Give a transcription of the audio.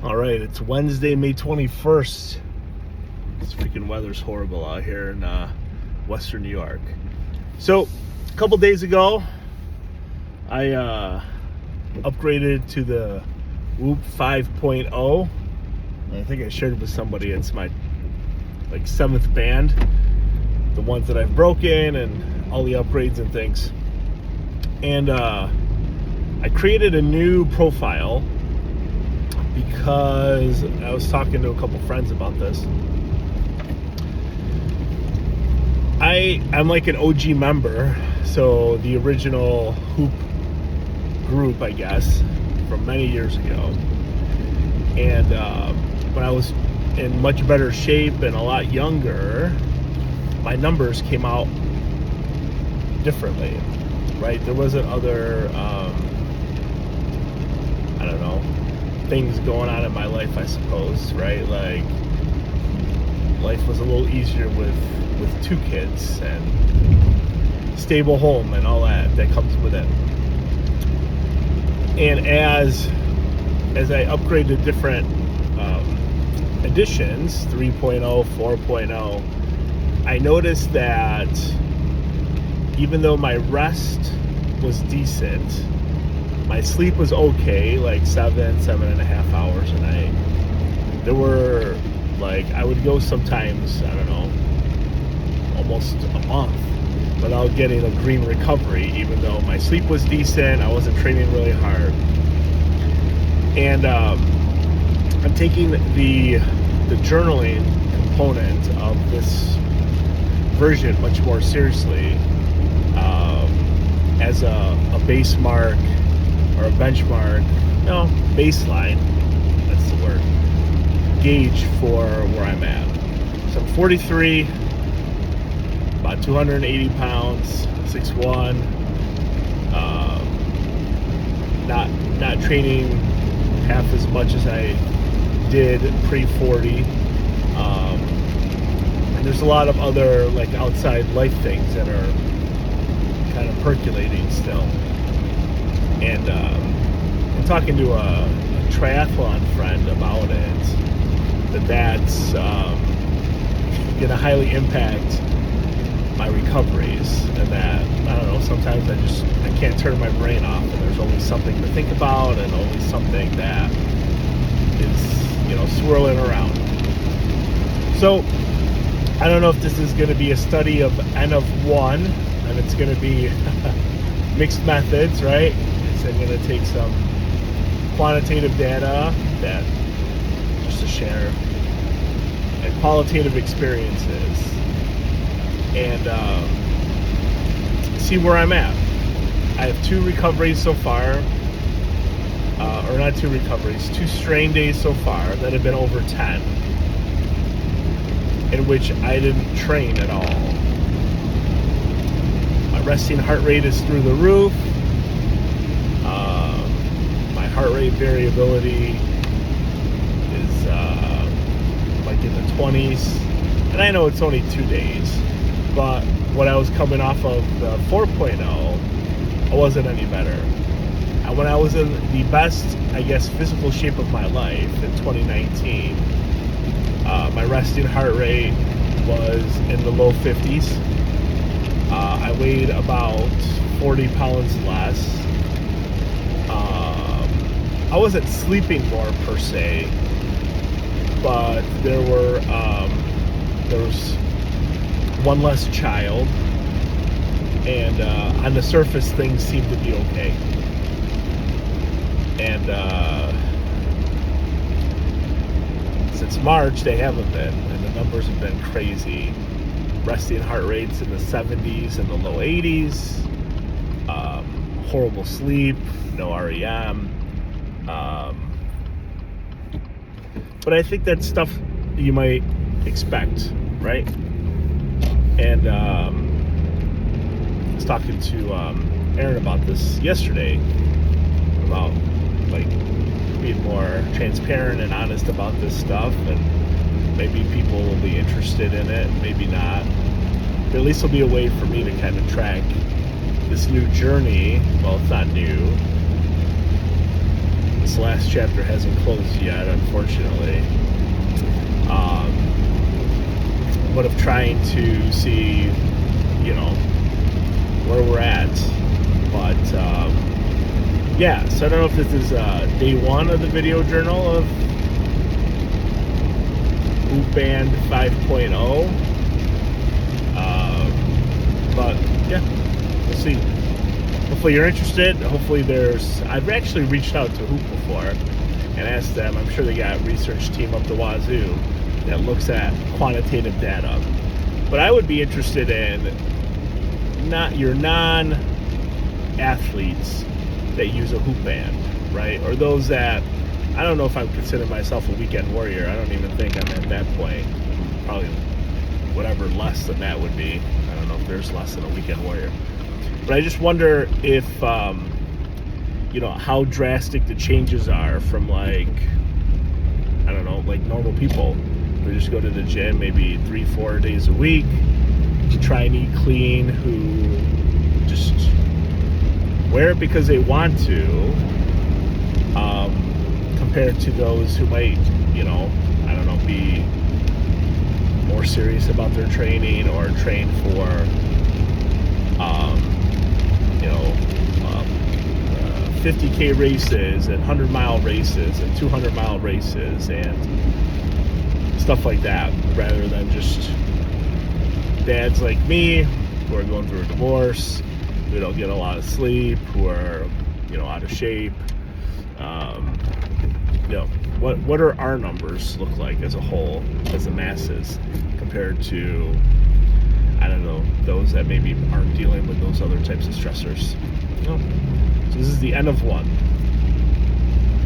All right, it's Wednesday, May 21st. This freaking weather's horrible out here in Western New York. So, a couple days ago, I upgraded to the Whoop 5.0. I think I shared it with somebody. It's my seventh band, the ones that I've broken and all the upgrades and things. And I created a new profile because I was talking to a couple friends about this. I'm like an OG member, so the original Hoop group, I guess, from many years ago. And when I was in much better shape and a lot younger, my numbers came out differently, right? There wasn't other, I don't know, things going on in my life, I suppose, right? Like, life was a little easier with two kids and stable home and all that comes with it. And as I upgraded different editions, 3.0, 4.0, I noticed that even though my rest was decent, my sleep was okay, like 7.5 hours a night. There were, I would go sometimes, I don't know, almost a month without getting a green recovery, even though my sleep was decent, I wasn't training really hard. And I'm taking the journaling component of this version much more seriously, as a base mark or a benchmark, no, baseline, that's the word, gauge for where I'm at. So I'm 43, about 280 pounds, 6'1", not training half as much as I did pre-40. And there's a lot of other outside life things that are kind of percolating still. And I'm talking to a triathlon friend about it, that's going to highly impact my recoveries, and that, I don't know, sometimes I can't turn my brain off, and there's always something to think about and always something that is, swirling around. So I don't know if this is going to be a study of N of 1, and it's going to be mixed methods, right? So I'm going to take some quantitative data that just to share, and qualitative experiences, and see where I'm at. I have 2 recoveries so far, or not 2 recoveries, 2 strain days so far that have been over 10, in which I didn't train at all. My resting heart rate is through the roof. My heart rate variability is in the 20s, and I know it's only 2 days, but when I was coming off of the 4.0, I wasn't any better. And when I was in the best, I guess, physical shape of my life in 2019, my resting heart rate was in the low 50s. I weighed about 40 pounds less. I wasn't sleeping more per se, but there was one less child, and on the surface things seemed to be okay. And since March they haven't been, and the numbers have been crazy. Resting heart rates in the 70s and the low 80s, horrible sleep, no REM. But I think that's stuff you might expect, right? And I was talking to Aaron about this yesterday, about being more transparent and honest about this stuff, and maybe people will be interested in it, maybe not. But at least it'll be a way for me to kind of track this new journey. Well, it's not new. this last chapter hasn't closed yet, unfortunately. But of trying to see, you know, where we're at. But yeah, so I don't know if this is day one of the video journal of Whoop Band 5.0. But yeah, we'll see. Hopefully you're interested. Hopefully I've actually reached out to Hoop before and asked them. I'm sure they got a research team up the wazoo that looks at quantitative data. But I would be interested in not your non-athletes that use a Hoop Band, right? Or those that, I don't know if I would consider myself a weekend warrior. I don't even think I'm at that point. Probably whatever less than that would be. I don't know if there's less than a weekend warrior. But I just wonder if, you know, how drastic the changes are from, like, I don't know, like normal people who just go to the gym maybe 3-4 days a week, try and eat clean, who just wear it because they want to, compared to those who might, you know, I don't know, be more serious about their training or train for, you know, 50K races and 100-mile races and 200-mile races and stuff like that, rather than just dads like me who are going through a divorce, who don't get a lot of sleep, who are, you know, out of shape. You know, what are our numbers look like as a whole, as the masses, compared to, I don't know, those that maybe aren't dealing with those other types of stressors. You know? So this is the end of one.